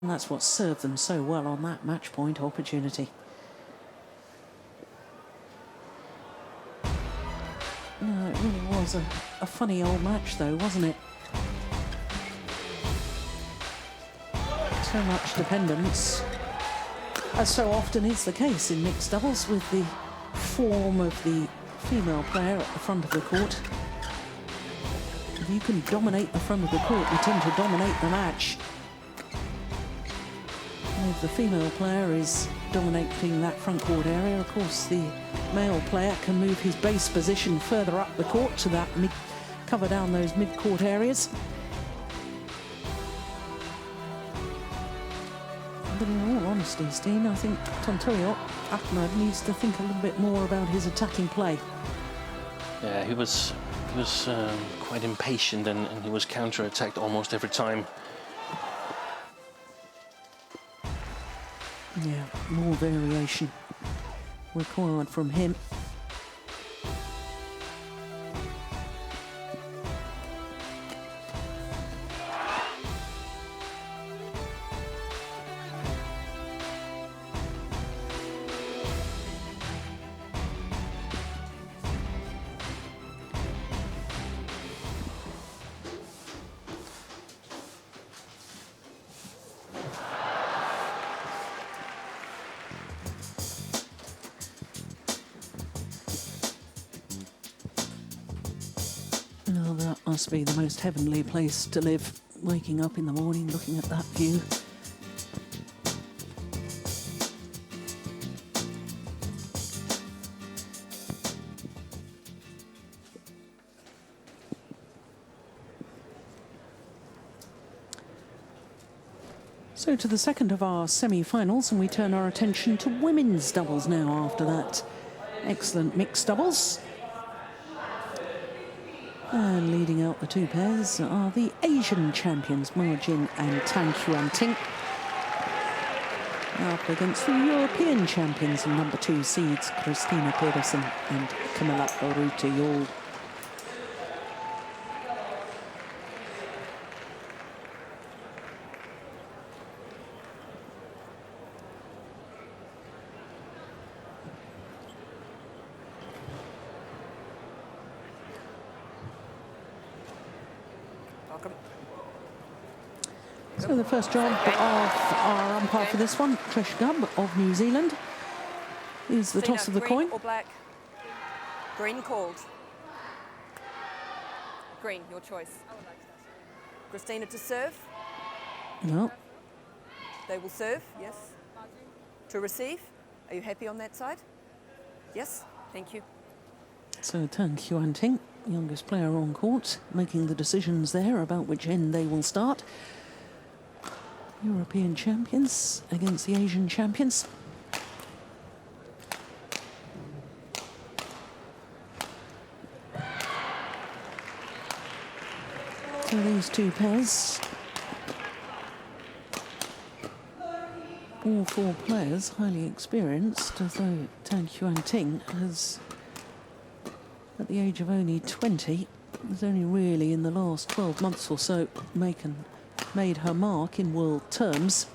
And that's what served them so well on that match point opportunity. No, it really was a funny old match though, wasn't it? So much dependence, as so often is the case in mixed doubles, with the form of the female player at the front of the court. If you can dominate the front of the court, you tend to dominate the match. And if the female player is dominating that front court area, of course the male player can move his base position further up the court to that cover down those mid-court areas. But in all honesty, Steen, I think Tontoyo Ahmed needs to think a little bit more about his attacking play. Yeah, he was quite impatient and he was counter-attacked almost every time. Yeah, more variation required from him. Oh, that must be the most heavenly place to live, waking up in the morning looking at that view. So to the second of our semi-finals, and we turn our attention to women's doubles now after that excellent mixed doubles. And leading out the two pairs are the Asian champions, Ma Jin and Tang Yuanting, up against the European champions and number 2 seeds, Christinna Pedersen and Kamilla Rytter. So the first job of our umpire for this one, Trish Gubb of New Zealand, is the toss of the green coin. or black? Green called. Green, your choice. Christinna to serve. No. They will serve, yes. To receive. Are you happy on that side? Yes, thank you. So Tang Yuanting, youngest player on court, making the decisions there about which end they will start. European champions against the Asian champions. So these two pairs, all 4 players highly experienced, although Tang Yuanting has, at the age of only 20, has only really in the last 12 months or so made her mark in world terms.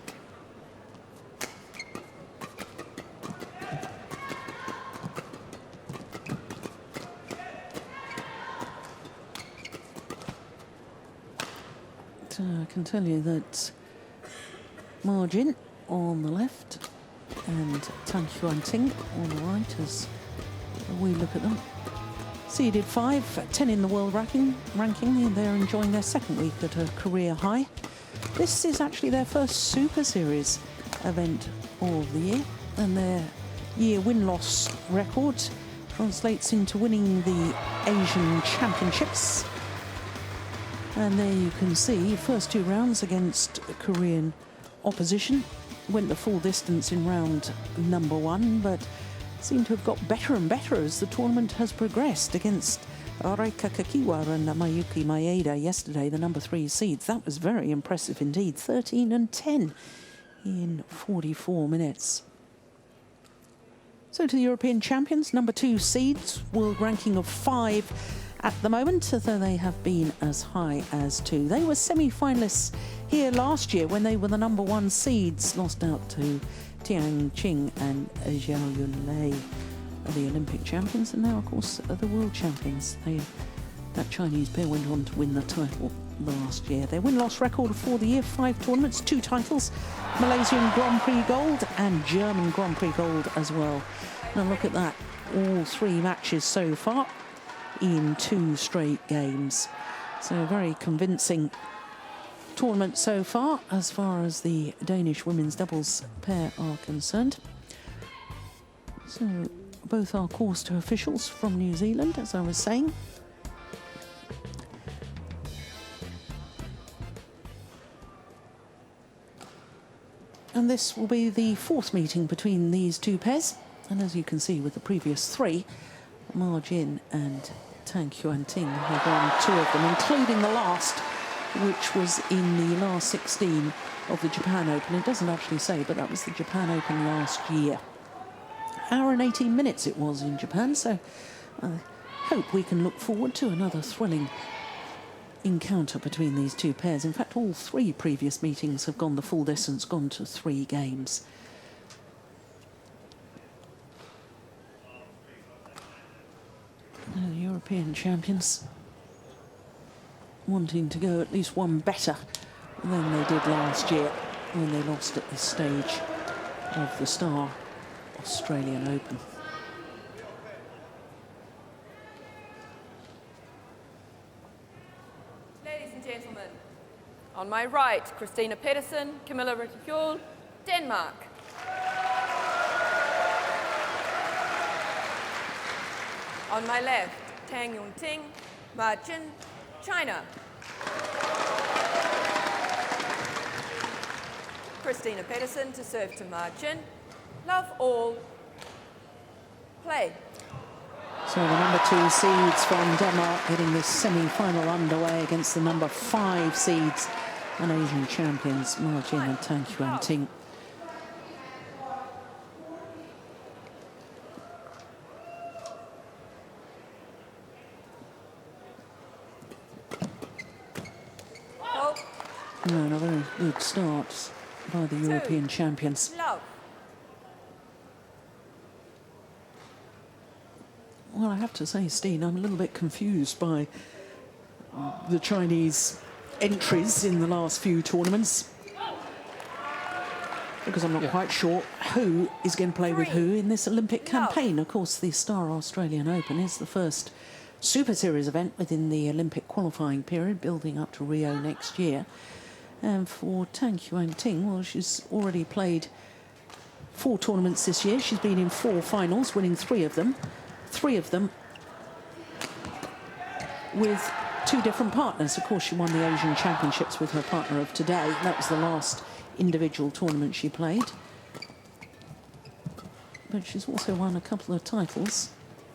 So I can tell you that Ma Jin on the left and Tang Yuanting on the right as we look at them. Seeded 5, 10 in the world ranking, and they're enjoying their second week at a career high. This is actually their first Super Series event of the year, and their year win-loss record translates into winning the Asian Championships. And there you can see, first 2 rounds against Korean opposition, went the full distance in round number 1, but seem to have got better and better as the tournament has progressed against Reika Kakiwa and Mayuki Maeda yesterday, the number 3 seeds. That was very impressive indeed, 13 and 10 in 44 minutes. So to the European champions, number 2 seeds, world ranking of 5 at the moment, though they have been as high as 2. They were semi-finalists here last year when they were the #1 seeds, lost out to Tang and Juhl, the Olympic champions, and now, of course, the world champions. That Chinese pair went on to win the title last year. Their win-loss record for the year, 5 tournaments, 2 titles, Malaysian Grand Prix gold and German Grand Prix gold as well. Now look at that, all 3 matches so far in 2 straight games. So a very convincing tournament so far as the Danish women's doubles pair are concerned. So both are course to officials from New Zealand, as I was saying. And this will be the 4th meeting between these 2 pairs. And as you can see with the previous 3, Ma Jin and Tang Yuanting have won 2 of them, including the last, which was in the last 16 of the Japan Open. It doesn't actually say, but that was the Japan Open last year. Hour and 18 minutes it was in Japan, so I hope we can look forward to another thrilling encounter between these 2 pairs. In fact, all 3 previous meetings have gone the full distance, gone to 3 games. The European champions wanting to go at least one better than they did last year when they lost at this stage of the Star Australian Open. Ladies and gentlemen, on my right, Christinna Pedersen, Kamilla Rytter, Denmark. On my left, Tang Yuanting, Ma Jin, China. Christinna Pedersen to serve to Ma Jin. Love all. Play. So the #2 seeds from Denmark getting this semi-final underway against the #5 seeds and Asian champions Ma Jin and Tang Yuanting. And a very good start by the European champions. Love. Well, I have to say, Steen, I'm a little bit confused by the Chinese entries in the last few tournaments, because I'm not quite sure who is going to play with who in this Olympic campaign. Of course, the Star Australian Open is the first Super Series event within the Olympic qualifying period, building up to Rio next year. And for Tang Yuanting, well, she's already played 4 tournaments this year. She's been in 4 finals, winning 3 of them. 3 of them with 2 different partners. Of course, she won the Asian Championships with her partner of today. That was the last individual tournament she played. But she's also won a couple of titles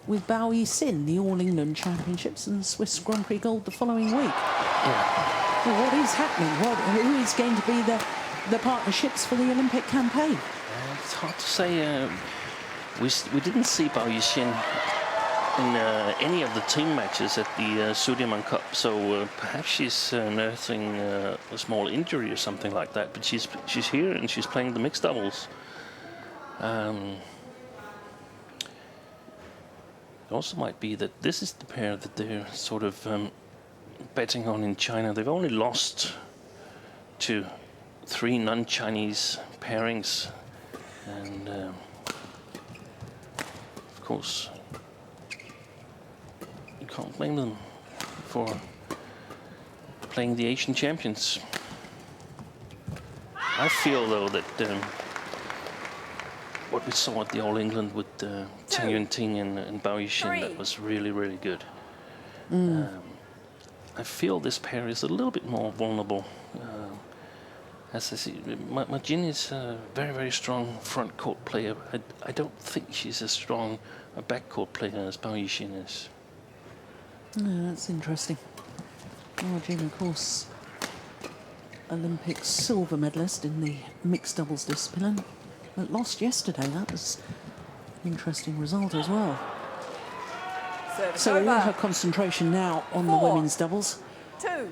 with Pedersen, the All England Championships and the Swiss Grand Prix Gold the following week. Yeah. Well, what is happening? Who is going to be the partnerships for the Olympic campaign? It's hard to say. We didn't see Pedersen in any of the team matches at the Sudirman Cup, so perhaps she's nursing a small injury or something like that. But she's here and she's playing the mixed doubles. It also might be that this is the pair that they're sort of betting on in China. They've only lost to 3 non-Chinese pairings, and of course you can't blame them for playing the Asian champions. I feel though that what we saw at the All England with Tang Yuanting and Pedersen, that was really, really good. I feel this pair is a little bit more vulnerable. As I see, Ma Jin is a very, very strong front court player. I don't think she's as strong a back court player as Pedersen is. That's interesting. Ma Jin, of course, Olympic silver medalist in the mixed doubles discipline, but lost yesterday. That was an interesting result as well. So all her concentration now on the women's doubles. 2.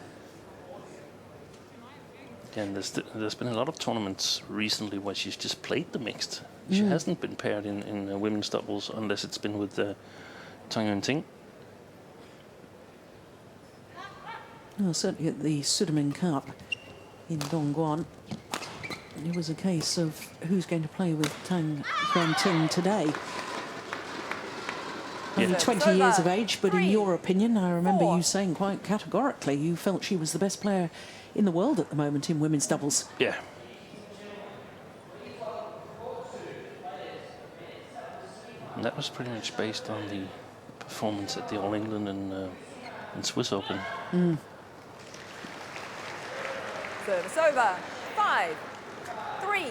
And there's been a lot of tournaments recently where she's just played the mixed. She hasn't been paired in women's doubles unless it's been with Tang Yuanting. Well, certainly at the Sudirman Cup in Dongguan, it was a case of who's going to play with Tang Yuanting today. Only 20 years of age, but in your opinion, I remember you saying quite categorically you felt she was the best player in the world at the moment in women's doubles. Yeah. And that was pretty much based on the performance at the All England and Swiss Open. Service over. 5, 3.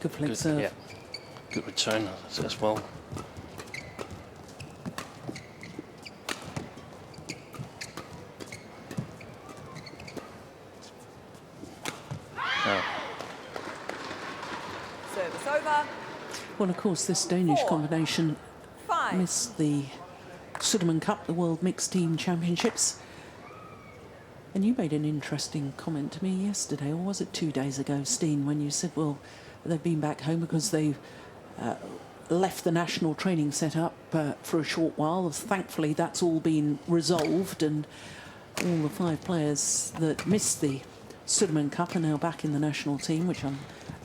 Good flick serve. Yeah. Good return as well. Service over. Well, of course, this Danish 4, combination 5. missed the Sudirman Cup, the World Mixed Team Championships. And you made an interesting comment to me yesterday, or was it 2 days ago, Steen, when you said, well, they've been back home because they left the national training setup for a short while. Thankfully, that's all been resolved, and all the 5 players that missed the Sudirman Cup are now back in the national team, which I'm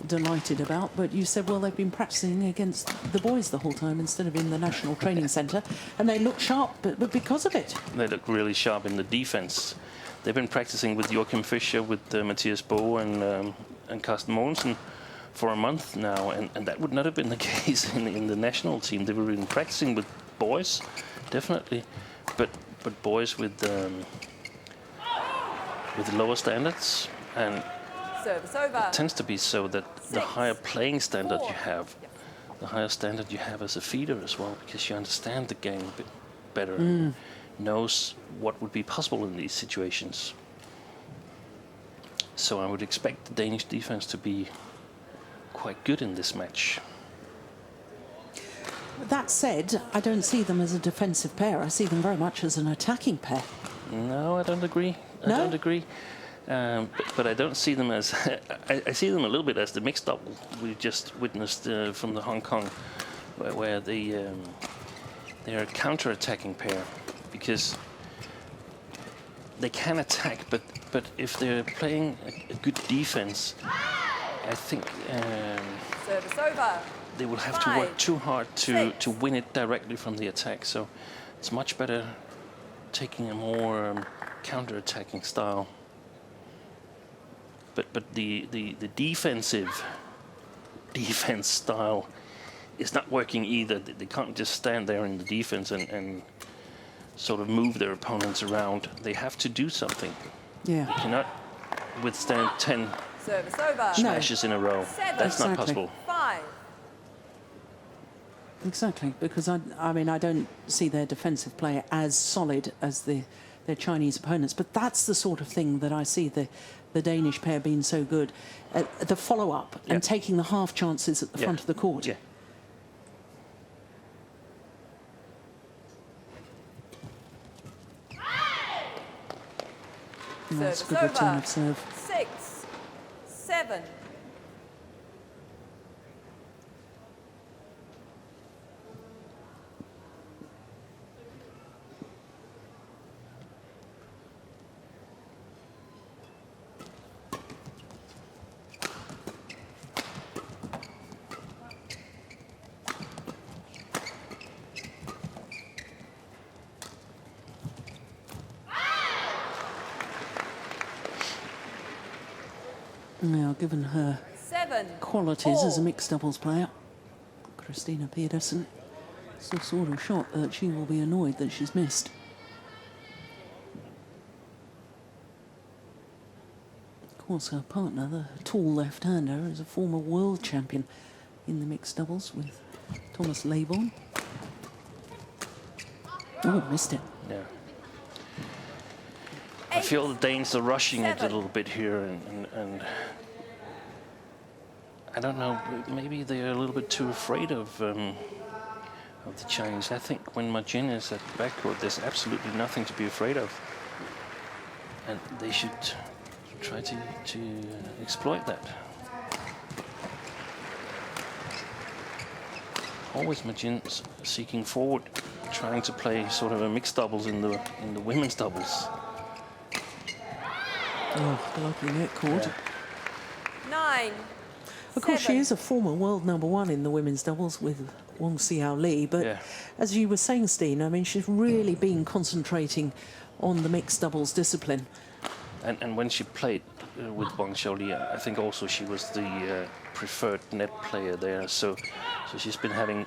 delighted about. But you said, well, they've been practicing against the boys the whole time instead of in the national training centre, and they look sharp, but because of it. They look really sharp in the defence. They've been practicing with Joachim Fischer, with Mathias Bo and Carsten Mogensen for a month now, and that would not have been the case in the national team. They were been practicing with boys, definitely, but boys with lower standards, and Service over. it tends to be so that the 6, higher playing standard 4. you have, the higher standard you have as a feeder as well, because you understand the game a bit better, and knows what would be possible in these situations. So I would expect the Danish defense to be quite good in this match. That said, I don't see them as a defensive pair. I see them very much as an attacking pair. No, I don't agree. No? I don't agree. But I don't see them as... I see them a little bit as the mixed double we just witnessed from the Hong Kong, where they're a counter-attacking pair, because they can attack, but if they're playing a good defense, I think Service over. they will have to work too hard to win it directly from the attack. So it's much better taking a more counter-attacking style. But the defensive defense style is not working either. They can't just stand there in the defense and sort of move their opponents around. They have to do something. Yeah. They cannot withstand 10 Service over. smashes in a row. 7, That's not Exactly. possible. 5. Exactly, because I mean, I don't see their defensive play as solid as their Chinese opponents, but that's the sort of thing that I see the Danish pair being so good at the follow-up and taking the half chances at the front of the court. Yeah. And that's a good Service return over. of serve. 6, 7. Now, given her 7. qualities as a 4. mixed doubles player, Christinna Pedersen, it's the sort of shot that she will be annoyed that she's missed. Of course, her partner, the tall left-hander, is a former world champion in the mixed doubles with Thomas Leybourne. Oh, missed it. Yeah. I feel the Danes are rushing it a 7. little bit here, and I don't know, maybe they're a little bit too afraid of of the Chinese. I think when Ma Jin is at the backcourt, there's absolutely nothing to be afraid of. And they should try to exploit that. Always Ma Jin seeking forward, trying to play sort of a mixed doubles in the women's doubles. Oh, lucky net cord. Yeah. 9. Of course, she 7. is a former world #1 in the women's doubles with Wong Xiao Li, but Yeah. as you were saying, Steen, I mean, she's really been concentrating on the mixed doubles discipline. And when she played with Wang Xiaoli, I think also she was the preferred net player there. So she's been having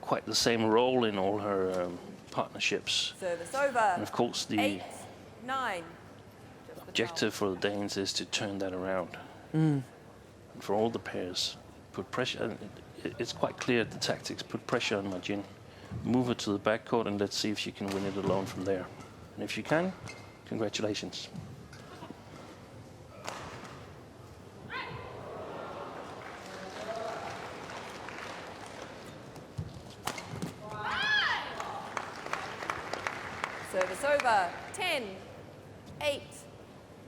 quite the same role in all her partnerships. Service over. And of course, the 8. 9. Just the objective for the Danes is to turn that around. Mm. And for all the pairs, put pressure. And it's quite clear the tactics. Put pressure on Ma Jin, move her to the backcourt, and let's see if she can win it alone from there. And if she can, congratulations. Service over. 10. 8.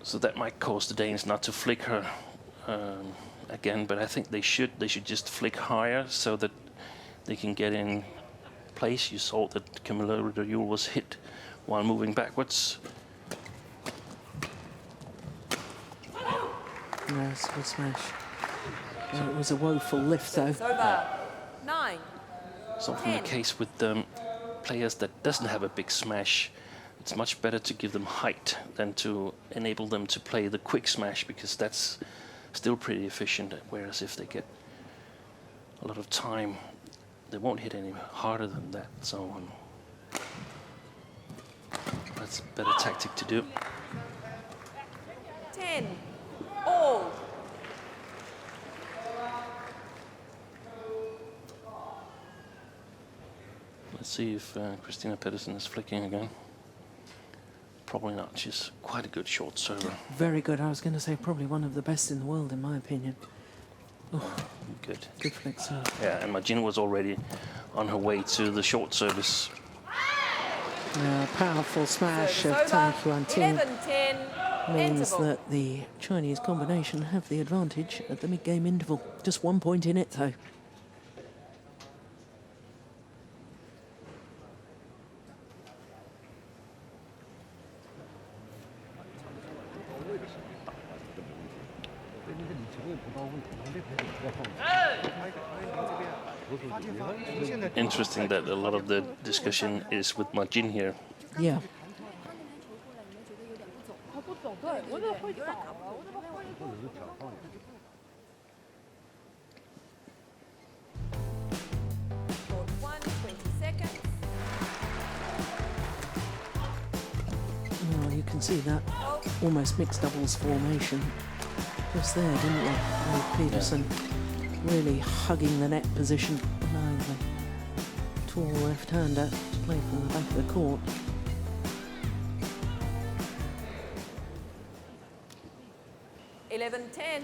So that might cause the Danes not to flick her again, but I think they should. They should just flick higher so that they can get in place. You saw that Kamilla Rytter was hit while moving backwards. No, it's a good smash. It was a woeful lift, though. Service over. 9. It's often the case with players that doesn't have a big smash. It's much better to give them height than to enable them to play the quick smash, because that's still pretty efficient. Whereas if they get a lot of time, they won't hit any harder than that. So that's a better tactic to do. 10. All. Let's see if Christinna Pedersen is flicking again. Probably not. She's quite a good short server. Very good. I was going to say probably one of the best in the world, in my opinion. Oh, Good. good flick serve. Yeah, and Ma Jin was already on her way to the short service. Powerful smash Service of Tang over. Yuanting 11-10. means Interval. that the Chinese combination have the advantage at the mid-game interval. Just 1 point in it, though. Interesting that a lot of the discussion is with Ma Jin here. Yeah. Court 1, 20 seconds. Well, you can see that almost mixed doubles formation just there, didn't you? With Pedersen really hugging the net position, allowing the tall left-hander to play from the back of the court. $11-10.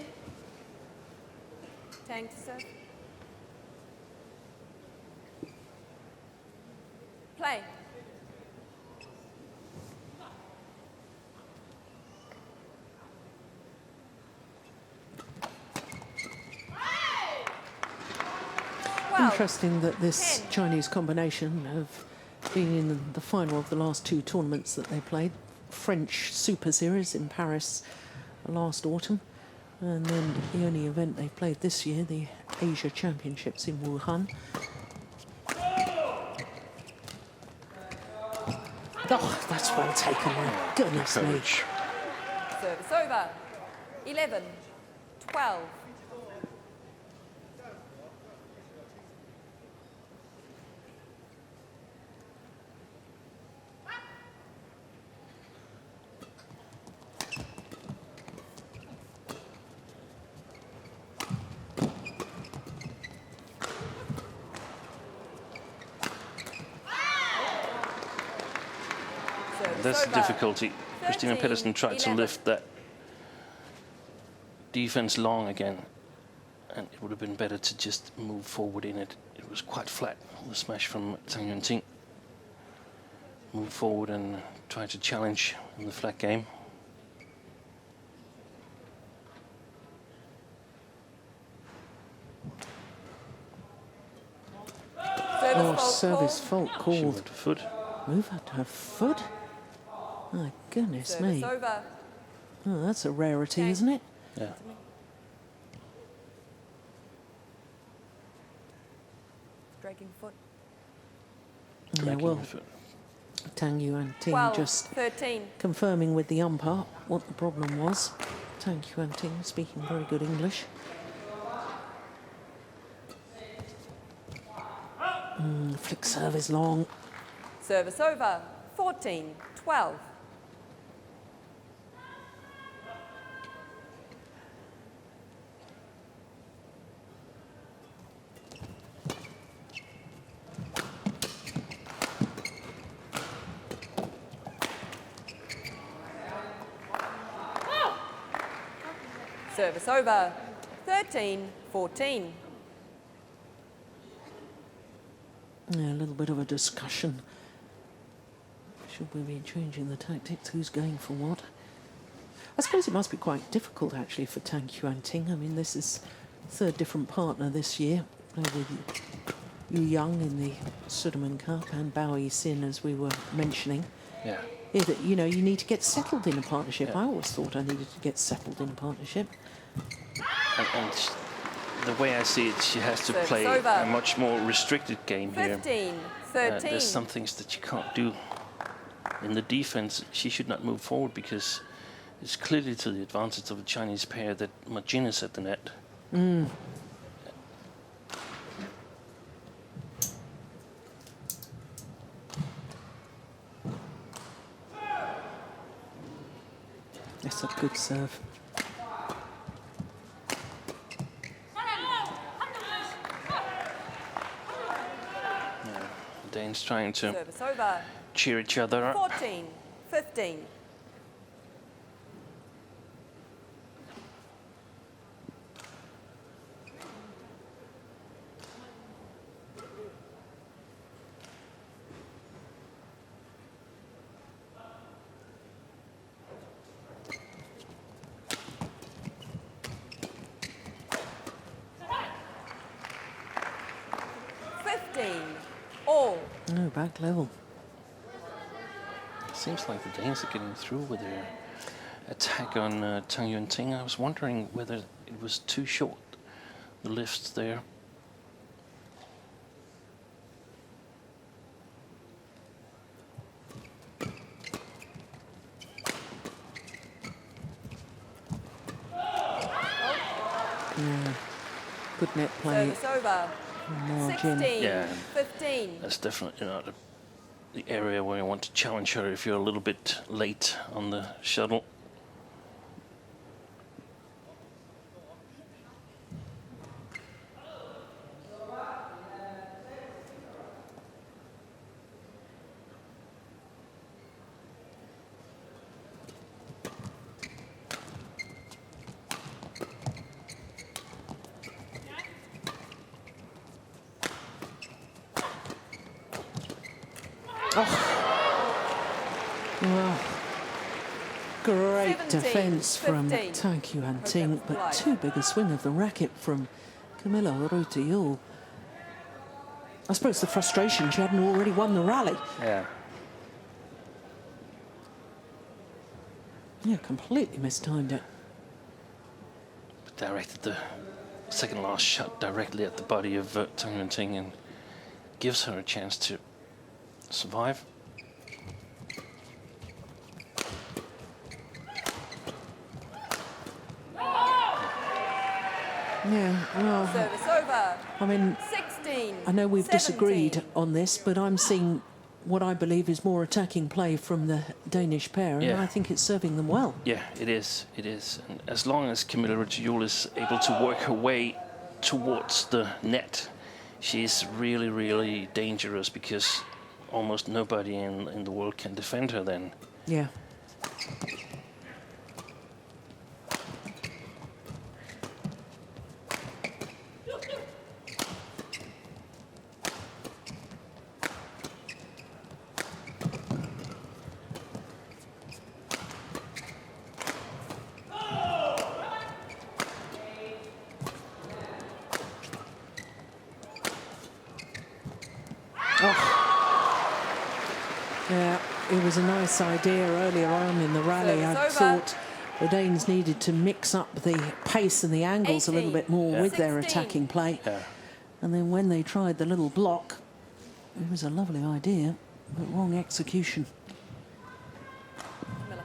Tang to serve. Play. Interesting that this Chinese combination have been in the final of the last 2 tournaments that they played. French Superseries in Paris last autumn, and then the only event they played this year, the Asia Championships in Wuhan. Oh, that's well taken. Goodness me. Service over. 11-12. That's the difficulty. Christinna Pedersen tried to lift that defense long again, and it would have been better to just move forward in it. It it was quite flat, the smash from Tang Yuanting. Move forward and try to challenge in the flat game. Service fault She called. went to foot. Move at her foot? My goodness me. Over. Oh, that's a rarity, Tang. isn't it? Yeah. Dragging foot. Yeah, Dragging well, the foot. Tang Yuanting 12, just 13. confirming with the umpire what the problem was. Tang Yuanting speaking very good English. Flick service long. Service over. 14, 12. Service over. 13, 14. Yeah, a little bit of a discussion. Should we be changing the tactics? Who's going for what? I suppose it must be quite difficult actually for Tang Yuanting. I mean, this is third different partner this year. With Yuanting in the Sudirman Cup and Bao Yixin, as we were mentioning. Yeah. Yeah, that, you know, you need to get settled in a partnership. Yeah. I always thought I needed to get settled in a partnership. And the way I see it, she has to Service play over. a much more restricted game here. 15, 13. There's some things that you can't do. In the defense, she should not move forward because it's clearly to the advantage of the Chinese pair that Majin is at the net. That's a good serve. The Danes trying to Service over. cheer each other up. 14, 15. All. No, back level. Seems like the Danes are getting through with their attack on Tang Yuanting. I was wondering whether it was too short, the lifts there. Yeah. Good net play. Service over. Margin. 16, Yeah. 15. That's definitely not the area where you want to challenge her if you're a little bit late on the shuttle. Well, great 17, defence from 15. Tang Yuanting, Hope but that's too big a swing of the racket from Kamilla Rytter Juhl. I suppose the frustration, she hadn't already won the rally. Yeah. Yeah, completely mistimed it. Directed the second last shot directly at the body of Tang Yuanting and gives her a chance to survive. Yeah, well, Service over. I mean, 16. I know we've 17. disagreed on this, but I'm seeing what I believe is more attacking play from the Danish pair, and Yeah. I think it's serving them well. Yeah, it is. It is. And as long as Kamilla Rytter Juhl is able to work her way towards the net, she's really, really dangerous because almost nobody in the world can defend her then. Yeah. Yeah, it was a nice idea earlier on in the rally. Service I over. thought the Danes needed to mix up the pace and the angles a little bit more with their 16. attacking play. Yeah. And then when they tried the little block, it was a lovely idea, but wrong execution. Kamilla.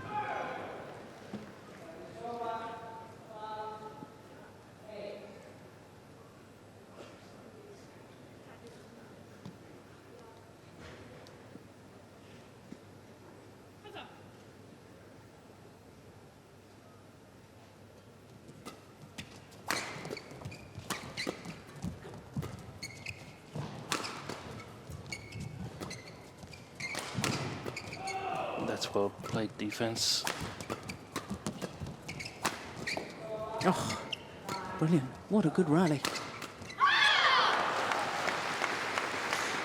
That's well played defense. Oh, brilliant. What a good rally.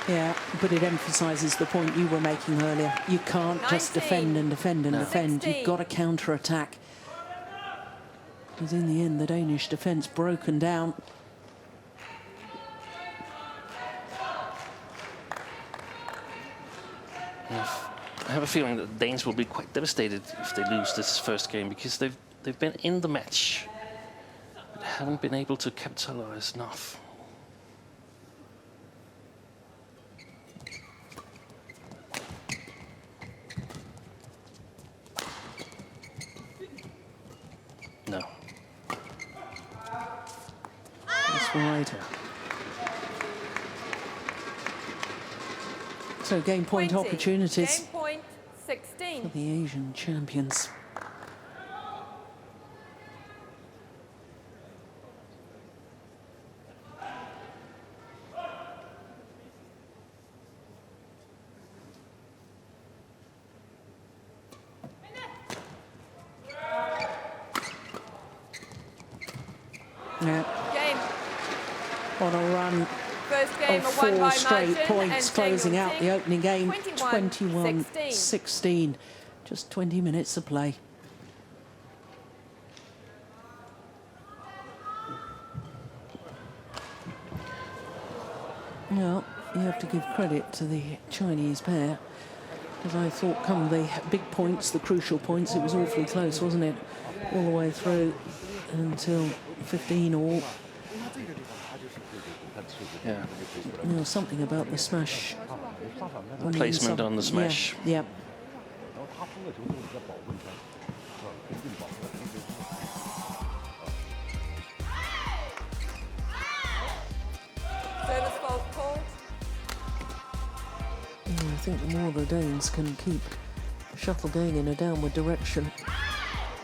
Yeah, but it emphasises the point you were making earlier. You can't just 19. defend and defend and defend. 16. You've got to counter-attack. Because in the end, the Danish defence broken down. I have a feeling that the Danes will be quite devastated if they lose this first game, because they've been in the match but haven't been able to capitalize enough. No. That's wide. So game point 20. opportunities Game point 16. for the Asian champions. Yeah, Game. on a run First game of a one 4 by straight margin, points, and closing out the opening game, 21-16. 21-16. Just 20 minutes of play. Well, you have to give credit to the Chinese pair, because I thought come the big points, the crucial points, it was awfully close, wasn't it? All the way through until 15 all. Yeah. You know, something about the smash. On the Placement inside. on the smash. Yeah, yeah. Service fault called. Yeah, I think the more the Danes can keep the shuttle going in a downward direction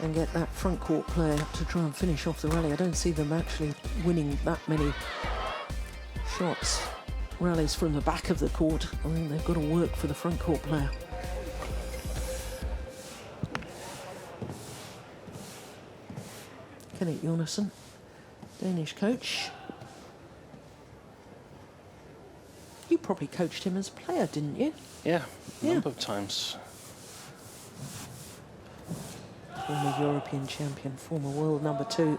and get that front court player to try and finish off the rally, I don't see them actually winning that many shots, rallies from the back of the court. I think they've got to work for the front court player. Kenneth Jonassen, Danish coach. You probably coached him as a player, didn't you? Yeah, a Yeah. number of times. Former European champion, former world number 2.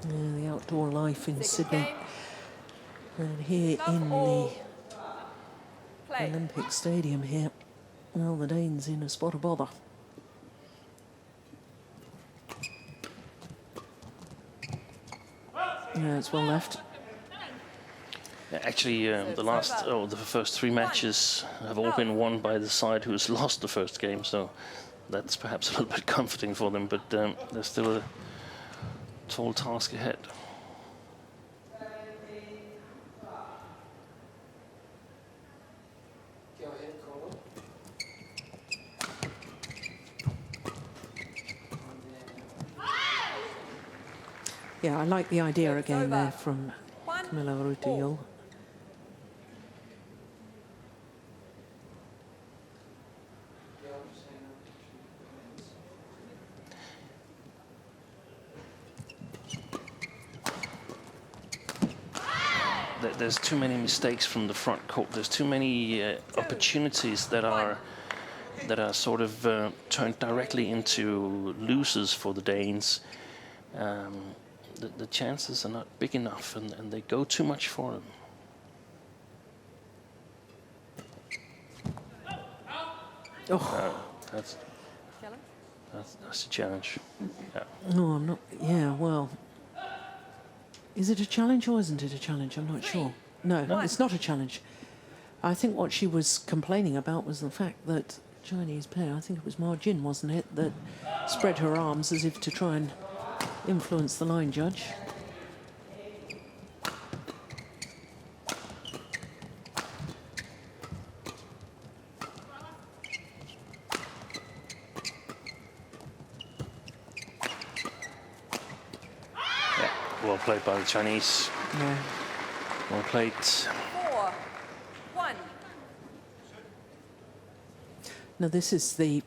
The outdoor life in Sydney, Game. and here Love in all. the Play. Olympic Stadium here. Well, the Danes in a spot of bother. Yeah, it's well left. Yeah, actually, the first 3 matches have all been won by the side who has lost the first game, so that's perhaps a little bit comforting for them, but there's still a tall task ahead. Yeah, I like the idea again there from Kamilla Rytter Juhl. There's too many mistakes from the front court. There's too many opportunities that are sort of turned directly into losers for the Danes. The chances are not big enough, and they go too much for them. That's a challenge. Yeah. No, I'm not. Yeah, well, is it a challenge or isn't it a challenge? I'm not sure. No, it's not a challenge. I think what she was complaining about was the fact that Chinese player, I think it was Ma Jin, wasn't it, that spread her arms as if to try and influence the line judge. Yeah, well played by the Chinese. Yeah. Well played. 4-1. Now, this is the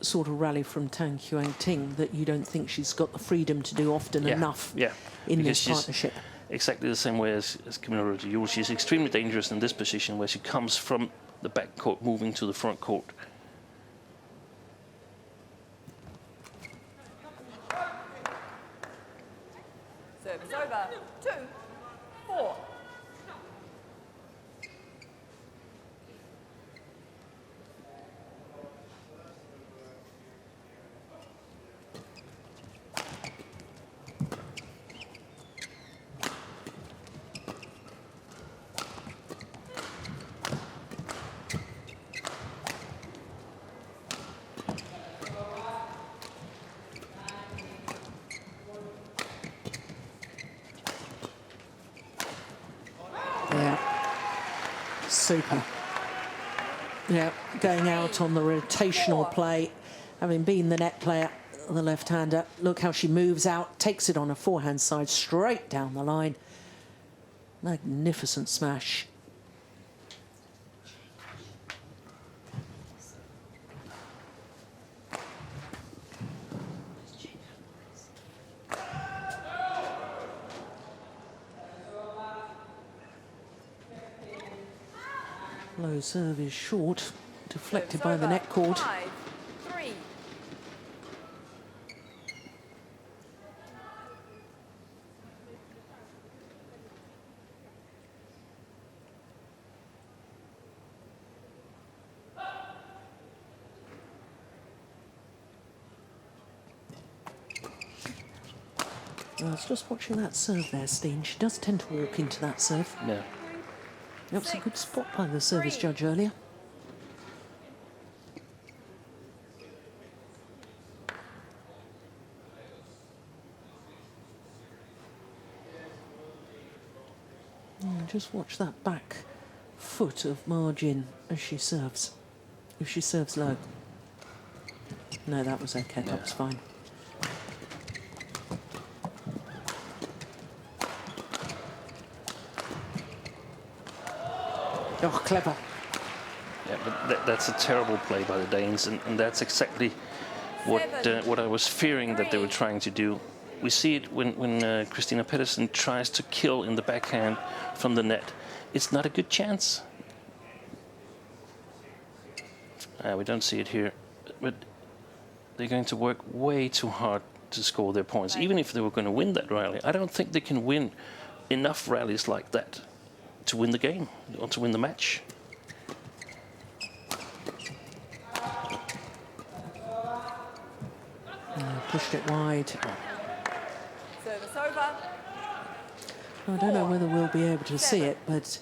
sort of rally from Tang Yuanting that you don't think she's got the freedom to do often enough in this partnership. Exactly the same way as Kamilla Rytter Juhl. She's extremely dangerous in this position where she comes from the back court, moving to the front court. Service over. 2-4. Super. Yeah, going out on the rotational play, having been the net player, the left-hander. Look how she moves out, takes it on a forehand side, straight down the line. Magnificent smash. Low serve is short, deflected by the net cord. 5-3. I was just watching that serve there, Steen. She does tend to walk into that serve. Yeah. That was a good spot by the service judge earlier. Just watch that back foot of Ma Jin as she serves. If she serves low. No, that was okay. That was fine. Oh, clever. Yeah, but that's a terrible play by the Danes, and that's exactly what I was fearing that they were trying to do. We see it when Christinna Pedersen tries to kill in the backhand from the net. It's not a good chance. We don't see it here, but they're going to work way too hard to score their points. Even if they were going to win that rally, I don't think they can win enough rallies like that to win the game or to win the match. Pushed it wide. Service over. I don't know whether we'll be able to see it, but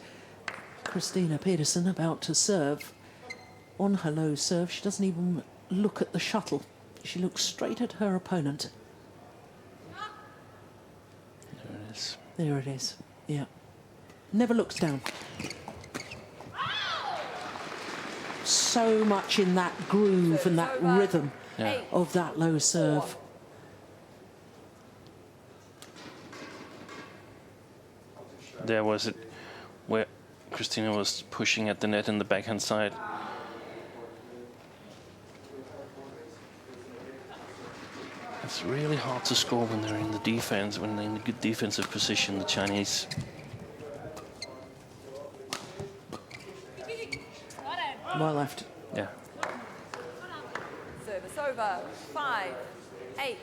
Christinna Pedersen about to serve. On her low serve, she doesn't even look at the shuttle. She looks straight at her opponent. There it is. There it is. Yeah. Never looks down. So much in that groove and that rhythm of that low serve. there was it where Christinna was pushing at the net in the backhand side. It's really hard to score when they're in the defense, when they're in a good defensive position, the Chinese. Well left. Yeah. Service over. 5-8.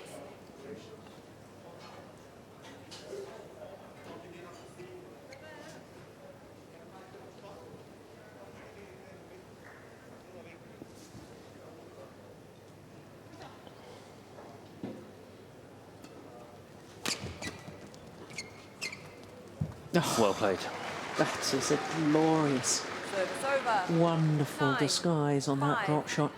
Oh, Well played. that is a glorious, Service over. wonderful 9, disguise on that 5. drop shot.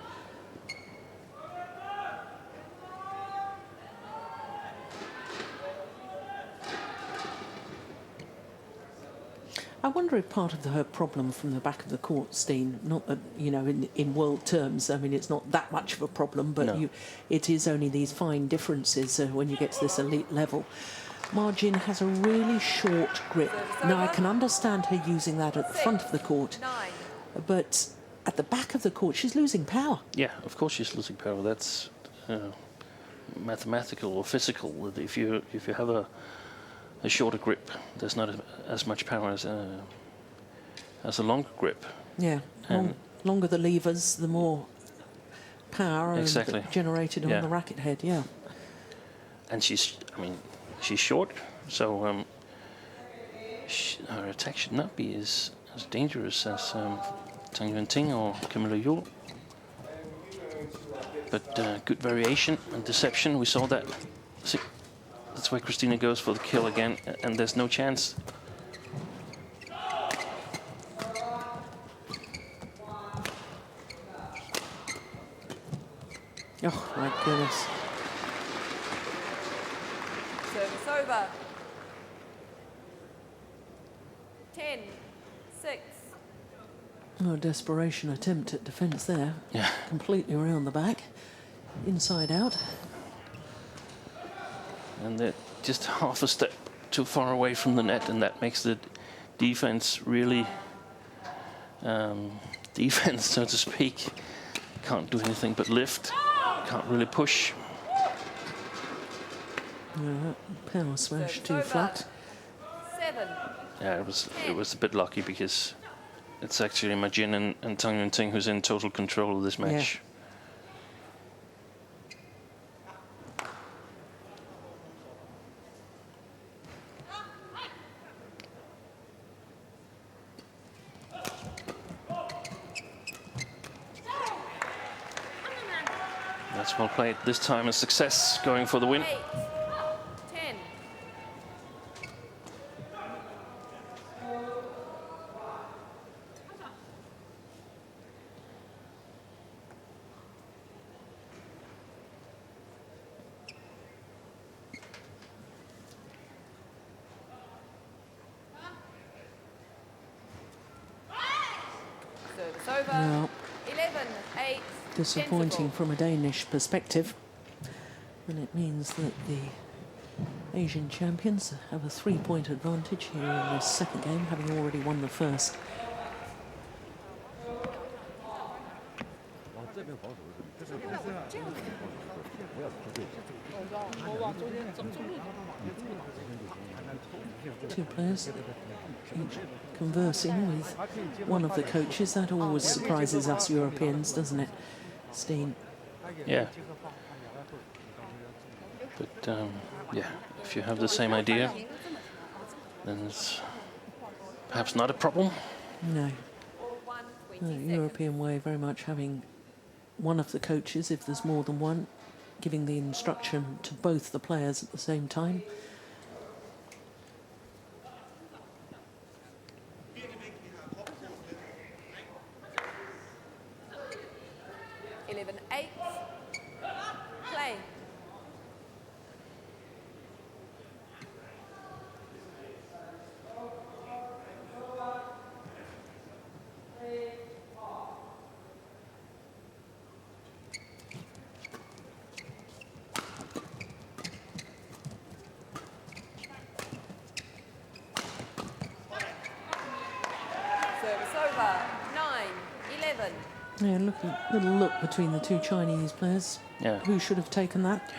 I wonder if part of her problem from the back of the court, Steen, not that, you know, in world terms, I mean, it's not that much of a problem, but No. it is only these fine differences when you get to this elite level. Margin has a really short grip. Now, I can understand her using that at the front of the court, 9. but at the back of the court, she's losing power. Yeah, of course she's losing power. That's mathematical or physical. That if you have a shorter grip, there's not as much power as a longer grip. Yeah, And longer the levers, the more power Exactly. generated on Yeah. the racket head, yeah. And she's short, so her attack should not be as dangerous as Tang Yuanting or Kamilla Juhl. But good variation and deception, we saw that. See, that's why Christinna goes for the kill again, and there's no chance. Oh, my goodness. Service over. 10-6. Oh, desperation attempt at defence there. Yeah. Completely around the back, inside out. And they're just half a step too far away from the net, and that makes the defense really defense, so to speak. Can't do anything but lift. Can't really push. Power smash Service too over. flat. 7. Yeah, it was a bit lucky because it's actually Majin and Tang Yuanting who's in total control of this match. That's well played. This time a success, going for the win. 8. 10. Service over. Now, 11-8. disappointing from a Danish perspective. And it means that the Asian champions have a 3-point advantage here in this second game, having already won the first. Two players each conversing with one of the coaches. That always surprises us Europeans, doesn't it, Steen? Yeah. But yeah, if you have the same idea, then it's perhaps not a problem. No. The European way, very much having one of the coaches, if there's more than one, giving the instruction to both the players at the same time. Play. Yeah, little look between the two Chinese players. Yeah. Who should have taken that?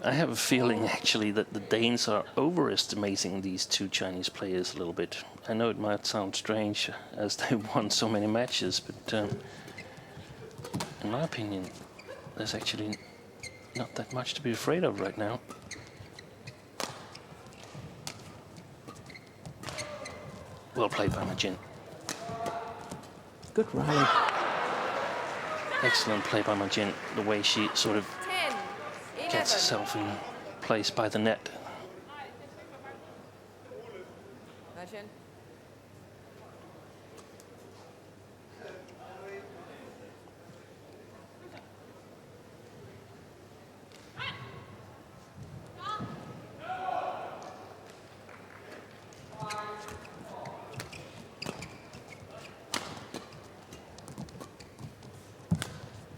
I have a feeling actually that the Danes are overestimating these two Chinese players a little bit. I know it might sound strange as they've won so many matches, but in my opinion, there's actually not that much to be afraid of right now. Well played by Majin. Good rally. Excellent play by Majin, the way she sort of 10, 11. gets herself in place by the net. Majin.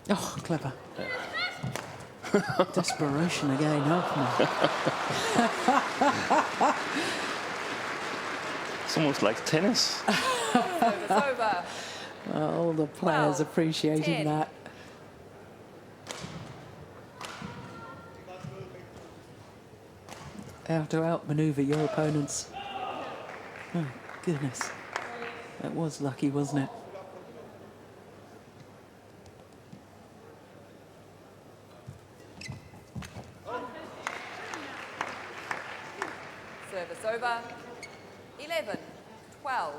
Oh, clever. Desperation again, help me. It's almost like tennis. Service over. Oh, the players 12, appreciating 10. that. How to outmaneuver your opponents. Oh, goodness. That was lucky, wasn't it? Service over. 11, 12.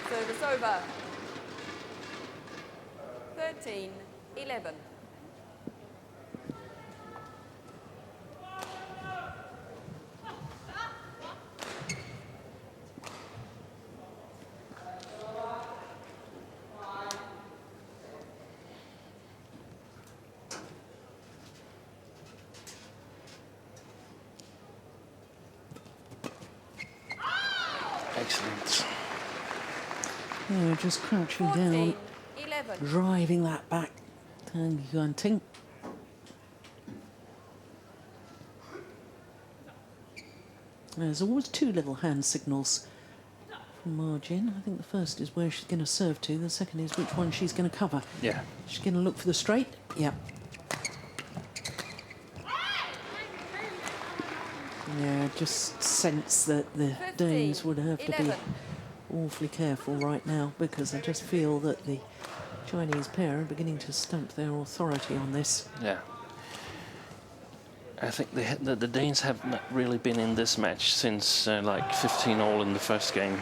Service over. 13, 11. Excellent. Yeah, just crouching 14, down, 11. driving that back. Tang Yuanting. There's always two little hand signals from Margin. I think the first is where she's going to serve to. The second is which one she's going to cover. Yeah. She's going to look for the straight. Yep. Yeah, just sense that the 15, Danes would have to be 11. awfully careful right now, because I just feel that the Chinese pair are beginning to stamp their authority on this. Yeah. I think the Danes have not really been in this match since like 15-all in the first game.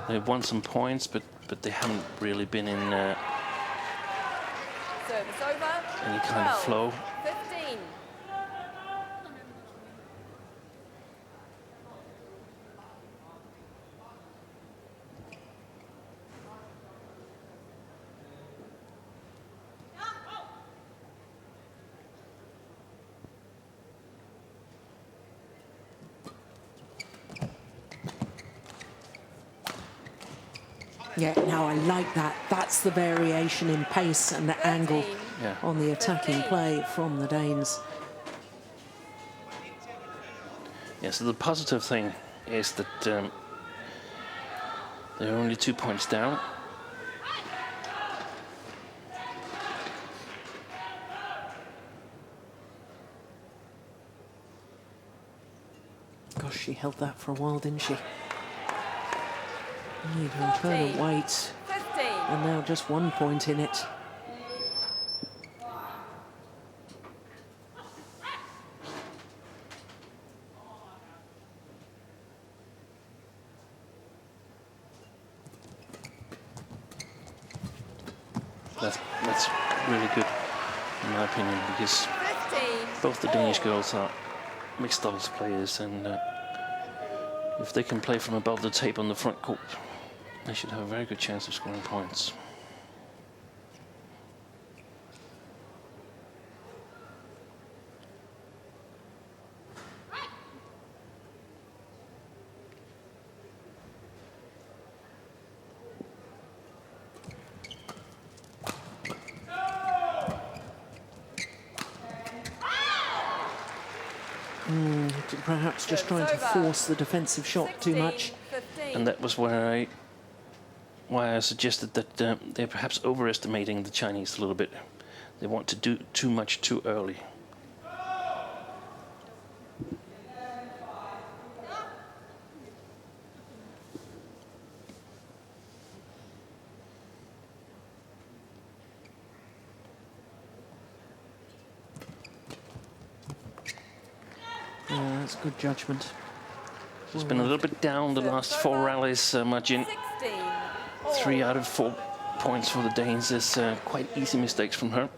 They've won some points, but they haven't really been in Service over. any kind of 12, flow. 15. Yeah, now I like that. That's the variation in pace and the angle Yeah. on the attacking 15. play from the Danes. Yeah, so the positive thing is that they're only 2 points down. Gosh, she held that for a while, didn't she? Need her opponent 14, weight, 15. and now just 1 point in it. That's really good, in my opinion, because 15. both the Danish girls are mixed doubles players, and if they can play from above the tape on the front court, they should have a very good chance of scoring points. Perhaps just trying to force the defensive shot too much. 15. And that was why I suggested that they're perhaps overestimating the Chinese a little bit. They want to do too much too early. Yeah, that's good judgment. It's been a little bit down the last 4 rallies, Margin. 16. 3 out of 4 points for the Danes is quite easy mistakes from her.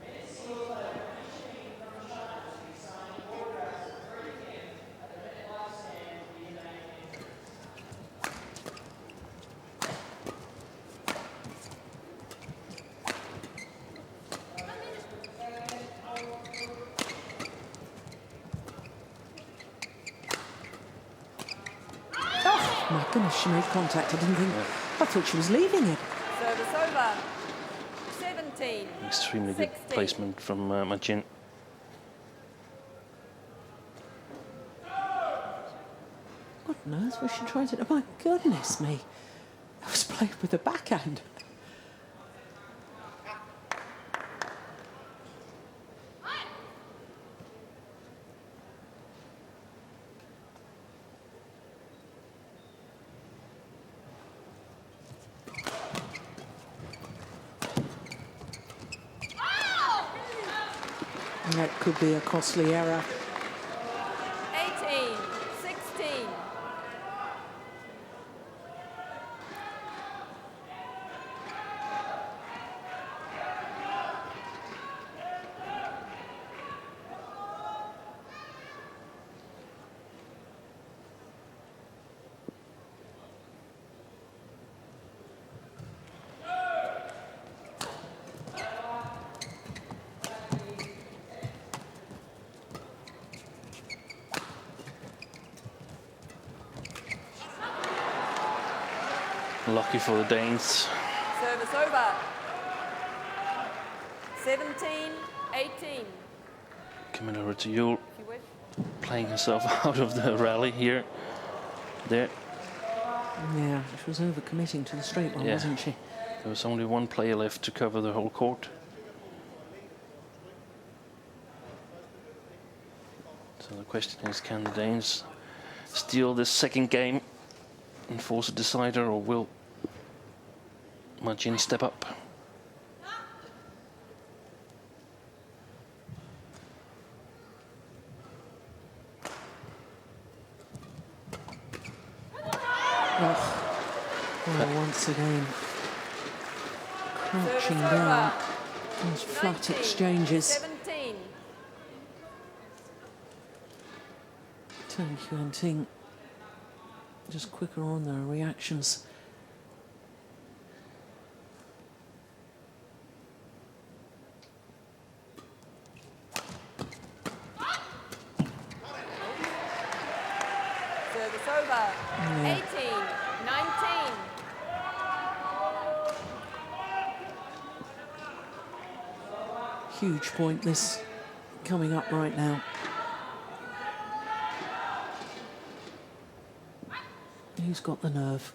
My goodness, she made contact. I didn't think. I thought she was leaving it. Service over. 17. Extremely good 16. placement from Margin. What on earth was she trying to do? My goodness me. I was playing with a backhand. That could be a costly error. 18. 16. Lucky for the Danes. Service over. 17. 18. Kamilla Rytter Juhl If you wish. playing herself out of the rally here. There. Yeah, she was overcommitting to the straight one, Yeah. wasn't she? There was only one player left to cover the whole court. So the question is, can the Danes steal this second game and force a decider, or will Margin step up? Well, once again, crouching Service down. over. Those flat 19. exchanges. 17. Tang Yuanting just quicker on their reactions. Service over. 18. 19. Huge point this coming up right now. Who's got the nerve?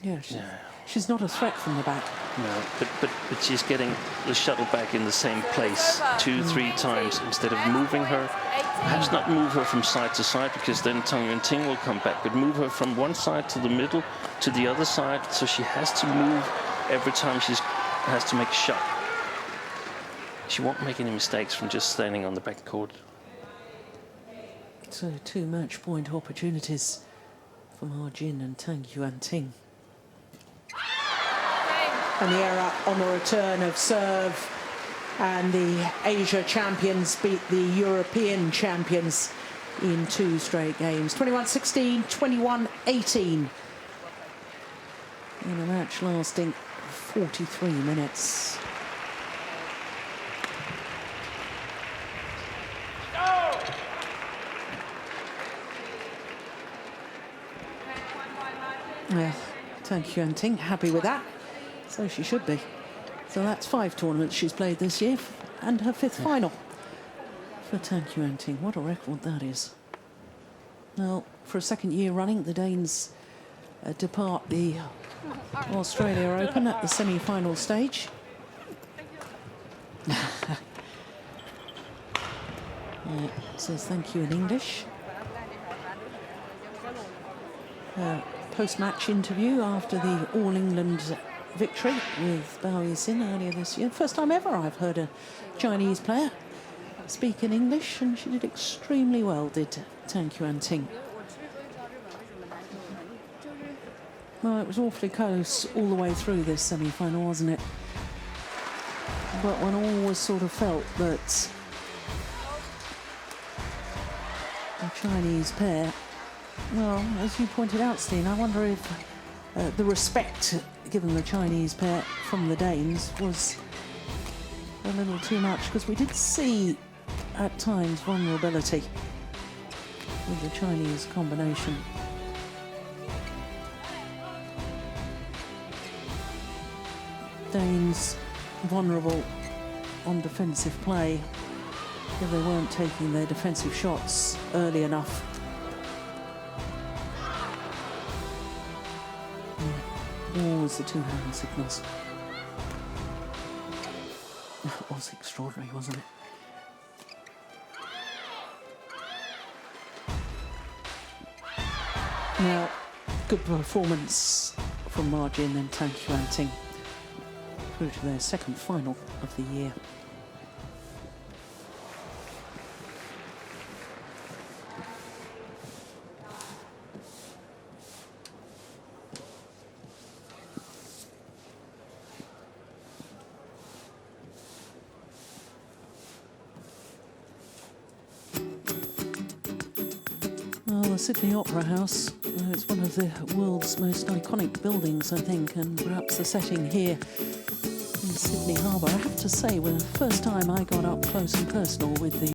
Yeah, she's not a threat from the back. No, but she's getting the shuttle back in the same place 2-3 times instead of moving her. Perhaps not move her from side to side, because then Tang Yuanting will come back, but move her from one side to the middle to the other side, so she has to move every time she has to make a shot. She won't make any mistakes from just standing on the back court. So 2 match point opportunities for Margin and Tang Yuanting. And the error on the return of serve, and the Asia champions beat the European champions in 2 straight games. 21-16, 21-18. In a match lasting 43 minutes. Yeah, Tang Yuanting happy with that. So she should be. So that's 5 tournaments she's played this year, and her 5th final for Tang Yuanting. What a record that is. Well, for a 2nd year running, the Danes depart the Australia Open at the semi-final stage. It says thank you in English. Post-match interview after the All England victory with Bao Yixin earlier this year. First time ever I've heard a Chinese player speak in English, and she did extremely well, did Tang Yuanting. Well, it was awfully close all the way through this semi-final, wasn't it? But one always sort of felt that the Chinese pair, well, as you pointed out, Steen, I wonder if the respect given the Chinese pair from the Danes was a little too much, because we did see at times vulnerability with the Chinese combination. Danes vulnerable on defensive play if they weren't taking their defensive shots early enough. Always the 2-hand signals. That was extraordinary, wasn't it? Now, good performance from Ma Jin and Tang Yuanting through to their 2nd final of the year. Well, the Sydney Opera House, it's one of the world's most iconic buildings, I think, and perhaps the setting here in Sydney Harbour. I have to say, when the first time I got up close and personal with the